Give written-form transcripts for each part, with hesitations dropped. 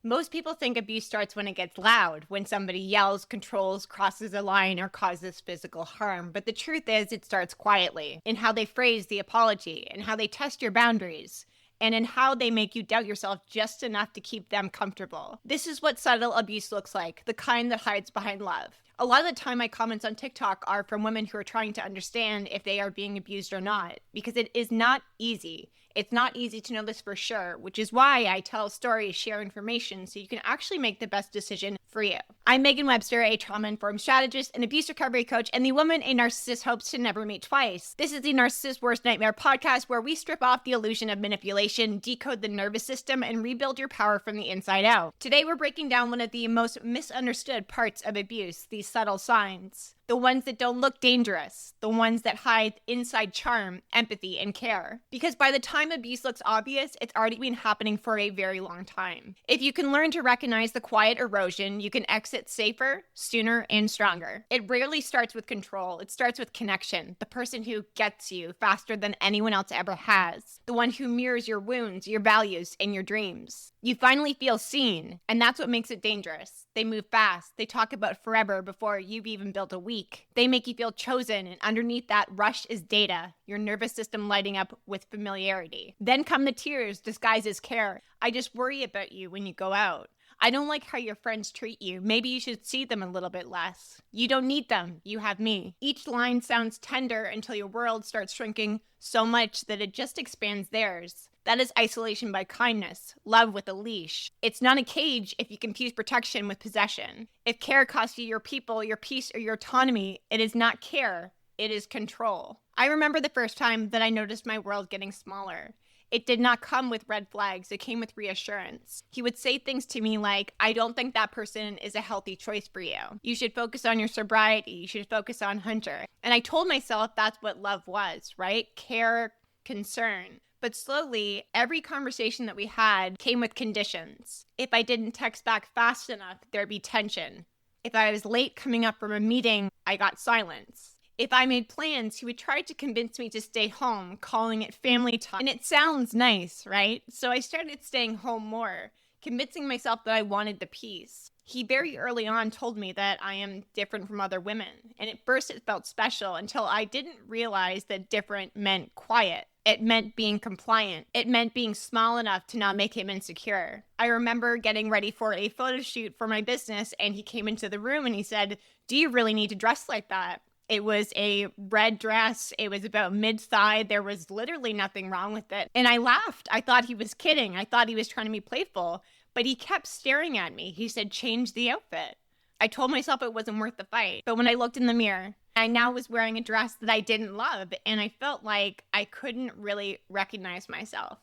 Most people think abuse starts when it gets loud, when somebody yells, controls, crosses a line, or causes physical harm. But the truth is, it starts quietly in how they phrase the apology, and how they test your boundaries, and in how they make you doubt yourself just enough to keep them comfortable. This is what subtle abuse looks like, the kind that hides behind love. A lot of the time, my comments on TikTok are from women who are trying to understand if they are being abused or not, because it is not easy. It's not easy to know this for sure, which is why I tell stories, share information, so you can actually make the best decision for you. I'm Meaghan Webster, a trauma-informed strategist, an abuse recovery coach, and the woman a narcissist hopes to never meet twice. This is the Narcissist Worst Nightmare podcast, where we strip off the illusion of manipulation, decode the nervous system, and rebuild your power from the inside out. Today, we're breaking down one of the most misunderstood parts of abuse, these subtle signs. The ones that don't look dangerous, the ones that hide inside charm, empathy, and care. Because by the time abuse looks obvious, it's already been happening for a very long time. If you can learn to recognize the quiet erosion, you can exit safer, sooner, and stronger. It rarely starts with control. It starts with connection. The person who gets you faster than anyone else ever has. The one who mirrors your wounds, your values, and your dreams. You finally feel seen, and that's what makes it dangerous. They move fast. They talk about forever before you've even built a week. They make you feel chosen, and underneath that rush is data, your nervous system lighting up with familiarity. Then come the tears disguised as care. I just worry about you when you go out. I don't like how your friends treat you. Maybe you should see them a little bit less. You don't need them. You have me. Each line sounds tender until your world starts shrinking so much that it just expands theirs. That is isolation by kindness, love with a leash. It's not a cage if you confuse protection with possession. If care costs you your people, your peace, or your autonomy, it is not care, it is control. I remember the first time that I noticed my world getting smaller. It did not come with red flags, it came with reassurance. He would say things to me like, I don't think that person is a healthy choice for you. You should focus on your sobriety, you should focus on Hunter. And I told myself that's what love was, right? Care, concern. But slowly, every conversation that we had came with conditions. If I didn't text back fast enough, there'd be tension. If I was late coming up from a meeting, I got silence. If I made plans, he would try to convince me to stay home, calling it family time. And it sounds nice, right? So I started staying home more, convincing myself that I wanted the peace. He very early on told me that I am different from other women. And at first it felt special until I didn't realize that different meant quiet. It meant being compliant. It meant being small enough to not make him insecure. I remember getting ready for a photo shoot for my business, and he came into the room and he said, "Do you really need to dress like that?" It was a red dress. It was about mid-thigh. There was literally nothing wrong with it. And I laughed. I thought he was kidding. I thought he was trying to be playful. But he kept staring at me. He said, "Change the outfit." I told myself it wasn't worth the fight. But when I looked in the mirror, I now was wearing a dress that I didn't love, and I felt like I couldn't really recognize myself.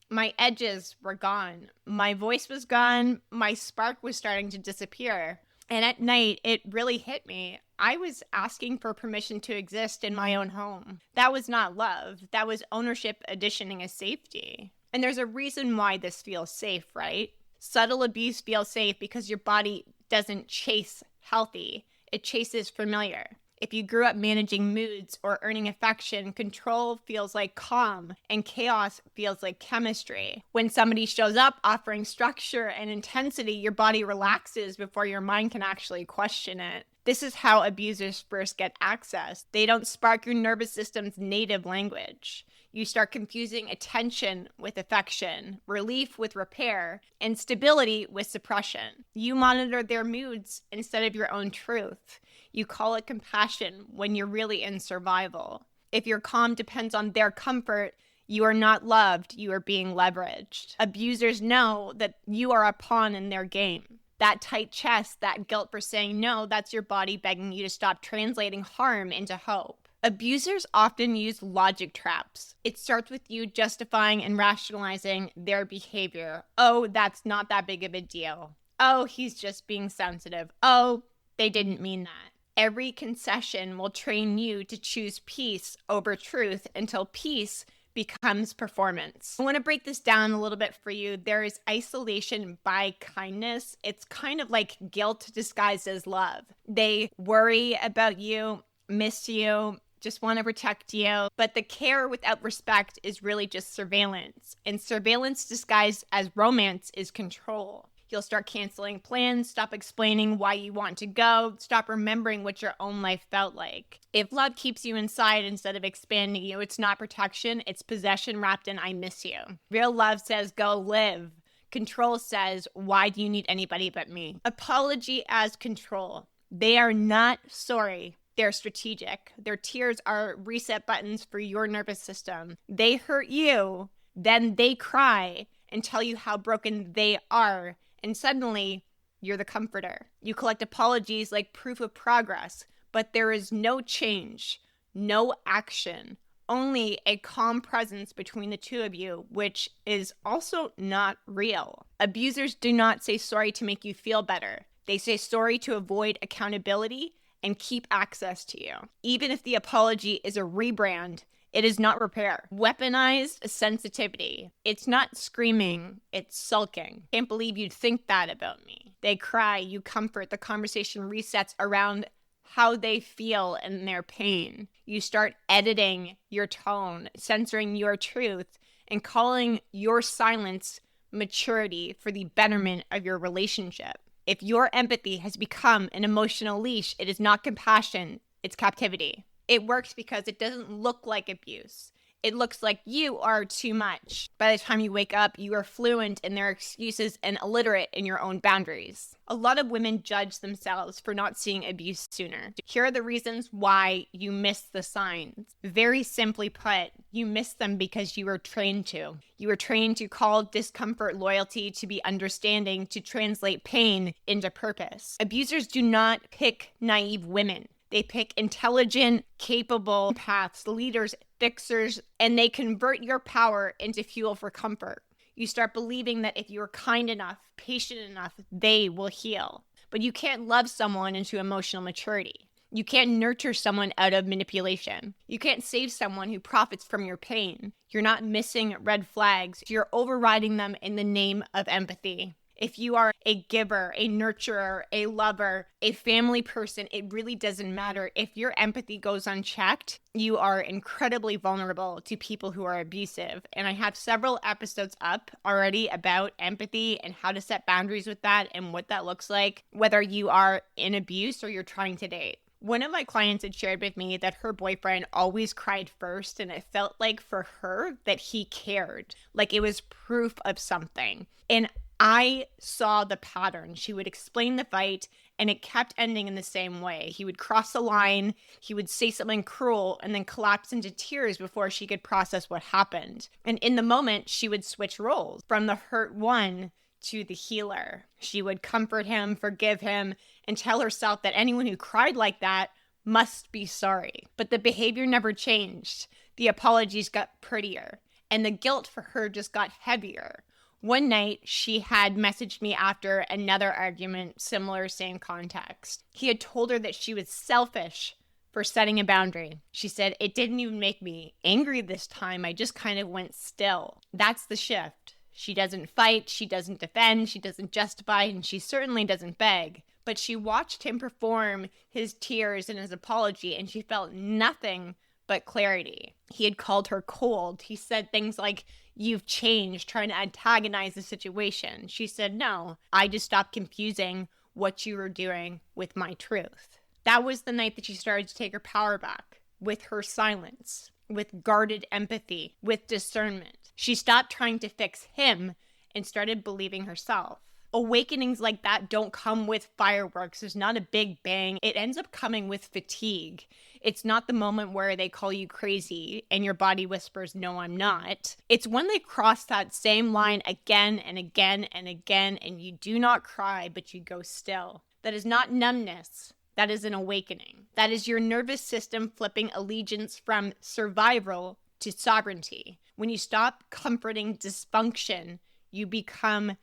My edges were gone. My voice was gone. My spark was starting to disappear. And at night, it really hit me. I was asking for permission to exist in my own home. That was not love. That was ownership auditioning as safety. And there's a reason why this feels safe, right? Subtle abuse feels safe because your body doesn't chase healthy. It chases familiar. If you grew up managing moods or earning affection, control feels like calm and chaos feels like chemistry. When somebody shows up offering structure and intensity, your body relaxes before your mind can actually question it. This is how abusers first get access. They don't spark your nervous system's native language. You start confusing attention with affection, relief with repair, and stability with suppression. You monitor their moods instead of your own truth. You call it compassion when you're really in survival. If your calm depends on their comfort, you are not loved, you are being leveraged. Abusers know that you are a pawn in their game. That tight chest, that guilt for saying no, that's your body begging you to stop translating harm into hope. Abusers often use logic traps. It starts with you justifying and rationalizing their behavior. Oh, that's not that big of a deal. Oh, he's just being sensitive. Oh, they didn't mean that. Every concession will train you to choose peace over truth until peace becomes performance. I want to break this down a little bit for you. There is isolation by kindness. It's kind of like guilt disguised as love. They worry about you, miss you, just want to protect you. But the care without respect is really just surveillance. And surveillance disguised as romance is control. You'll start canceling plans, stop explaining why you want to go, stop remembering what your own life felt like. If love keeps you inside instead of expanding you, it's not protection, it's possession wrapped in I miss you. Real love says go live. Control says, why do you need anybody but me? Apology as control. They are not sorry. They're strategic. Their tears are reset buttons for your nervous system. They hurt you, then they cry and tell you how broken they are. And suddenly, you're the comforter. You collect apologies like proof of progress, but there is no change, no action. Only a calm presence between the two of you, which is also not real. Abusers do not say sorry to make you feel better. They say sorry to avoid accountability and keep access to you. Even if the apology is a rebrand, it is not repair. Weaponized sensitivity. It's not screaming, it's sulking. Can't believe you'd think that about me. They cry, you comfort, the conversation resets around how they feel and their pain. You start editing your tone, censoring your truth, and calling your silence maturity for the betterment of your relationship. If your empathy has become an emotional leash, it is not compassion, it's captivity. It works because it doesn't look like abuse. It looks like you are too much. By the time you wake up, you are fluent in their excuses and illiterate in your own boundaries. A lot of women judge themselves for not seeing abuse sooner. Here are the reasons why you miss the signs. Very simply put, you miss them because you were trained to. You were trained to call discomfort loyalty, to be understanding, to translate pain into purpose. Abusers do not pick naive women. They pick intelligent, capable paths, leaders, fixers, and they convert your power into fuel for comfort. You start believing that if you're kind enough, patient enough, they will heal. But you can't love someone into emotional maturity. You can't nurture someone out of manipulation. You can't save someone who profits from your pain. You're not missing red flags. You're overriding them in the name of empathy. If you are a giver, a nurturer, a lover, a family person, it really doesn't matter. If your empathy goes unchecked, you are incredibly vulnerable to people who are abusive. And I have several episodes up already about empathy and how to set boundaries with that and what that looks like, whether you are in abuse or you're trying to date. One of my clients had shared with me that her boyfriend always cried first, and it felt like for her that he cared, like it was proof of something. And I saw the pattern. She would explain the fight, and it kept ending in the same way. He would cross the line, he would say something cruel, and then collapse into tears before she could process what happened. And in the moment, she would switch roles from the hurt one to the healer. She would comfort him, forgive him, and tell herself that anyone who cried like that must be sorry. But the behavior never changed. The apologies got prettier, and the guilt for her just got heavier. One night, she had messaged me after another argument, similar, same context. He had told her that she was selfish for setting a boundary. She said, "It didn't even make me angry this time. I just kind of went still." That's the shift. She doesn't fight, she doesn't defend, she doesn't justify, and she certainly doesn't beg. But she watched him perform his tears and his apology, and she felt nothing but clarity. He had called her cold. He said things like, "You've changed," trying to antagonize the situation. She said, "No, I just stopped confusing what you were doing with my truth." That was the night that she started to take her power back, with her silence, with guarded empathy, with discernment. She stopped trying to fix him and started believing herself. Awakenings like that don't come with fireworks. There's not a big bang. It ends up coming with fatigue. It's not the moment where they call you crazy and your body whispers, "No, I'm not." It's when they cross that same line again and again and again, and you do not cry, but you go still. That is not numbness. That is an awakening. That is your nervous system flipping allegiance from survival to sovereignty. When you stop comforting dysfunction, you become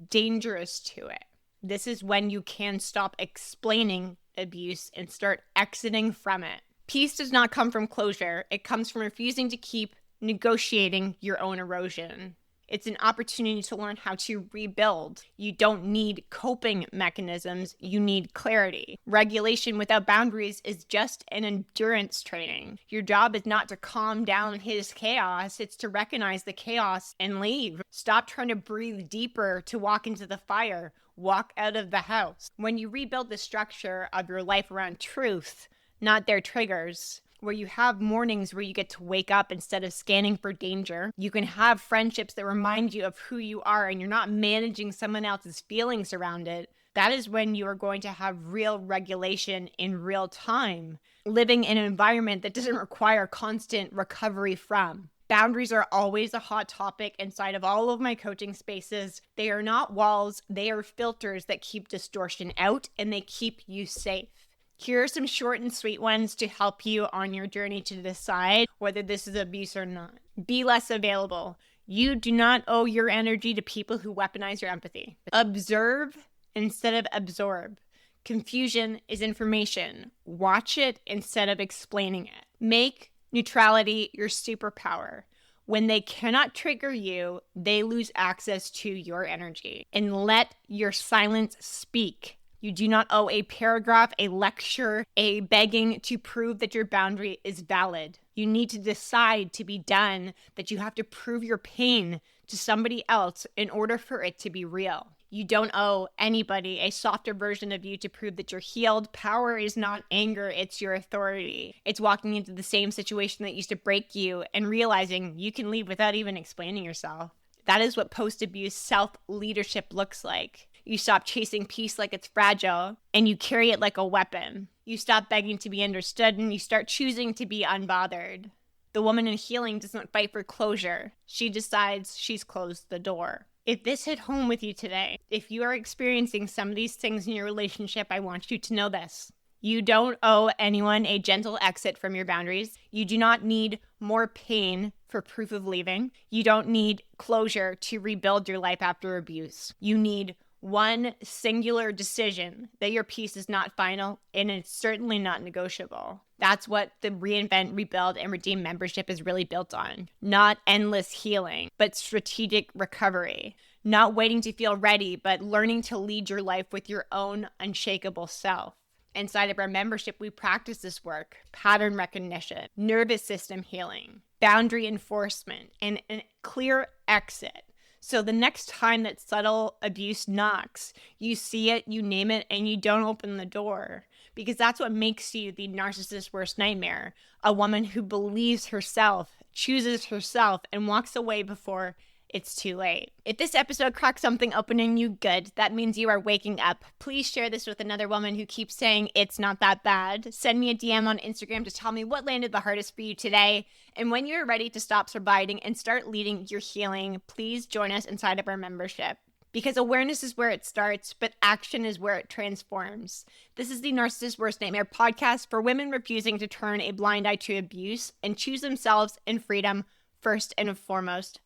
dangerous to it. This is when you can stop explaining abuse and start exiting from it. Peace does not come from closure. It comes from refusing to keep negotiating your own erosion. It's an opportunity to learn how to rebuild. You don't need coping mechanisms. You need clarity. Regulation without boundaries is just an endurance training. Your job is not to calm down his chaos. It's to recognize the chaos and leave. Stop trying to breathe deeper to walk into the fire. walk out of the house. When you rebuild the structure of your life around truth, not their triggers, where you have mornings where you get to wake up instead of scanning for danger, you can have friendships that remind you of who you are and you're not managing someone else's feelings around it, that is when you are going to have real regulation in real time, living in an environment that doesn't require constant recovery from. Boundaries are always a hot topic inside of all of my coaching spaces. They are not walls, they are filters that keep distortion out and they keep you safe. Here are some short and sweet ones to help you on your journey to decide whether this is abuse or not. Be less available. You do not owe your energy to people who weaponize your empathy. Observe instead of absorb. Confusion is information. Watch it instead of explaining it. Make neutrality your superpower. When they cannot trigger you, they lose access to your energy. And let your silence speak. You do not owe a paragraph, a lecture, a begging to prove that your boundary is valid. You need to decide to be done, that you have to prove your pain to somebody else in order for it to be real. You don't owe anybody a softer version of you to prove that you're healed. Power is not anger, it's your authority. It's walking into the same situation that used to break you and realizing you can leave without even explaining yourself. That is what post-abuse self-leadership looks like. You stop chasing peace like it's fragile, and you carry it like a weapon. You stop begging to be understood, and you start choosing to be unbothered. The woman in healing doesn't fight for closure. She decides she's closed the door. If this hit home with you today, if you are experiencing some of these things in your relationship, I want you to know this. You don't owe anyone a gentle exit from your boundaries. You do not need more pain for proof of leaving. You don't need closure to rebuild your life after abuse. You need one singular decision that your peace is not final and it's certainly not negotiable. That's what the Reinvent, Rebuild, and Redeem membership is really built on. Not endless healing, but strategic recovery. Not waiting to feel ready, but learning to lead your life with your own unshakable self. Inside of our membership, we practice this work: pattern recognition, nervous system healing, boundary enforcement, and a clear exit. So the next time that subtle abuse knocks, you see it, you name it, and you don't open the door. Because that's what makes you the narcissist's worst nightmare. A woman who believes herself, chooses herself, and walks away before it's too late. If this episode cracked something open in you, good. That means you are waking up. Please share this with another woman who keeps saying it's not that bad. Send me a DM on Instagram to tell me what landed the hardest for you today. And when you're ready to stop surviving and start leading your healing, please join us inside of our membership. Because awareness is where it starts, but action is where it transforms. This is the Narcissist's Worst Nightmare podcast for women refusing to turn a blind eye to abuse and choose themselves and freedom first and foremost.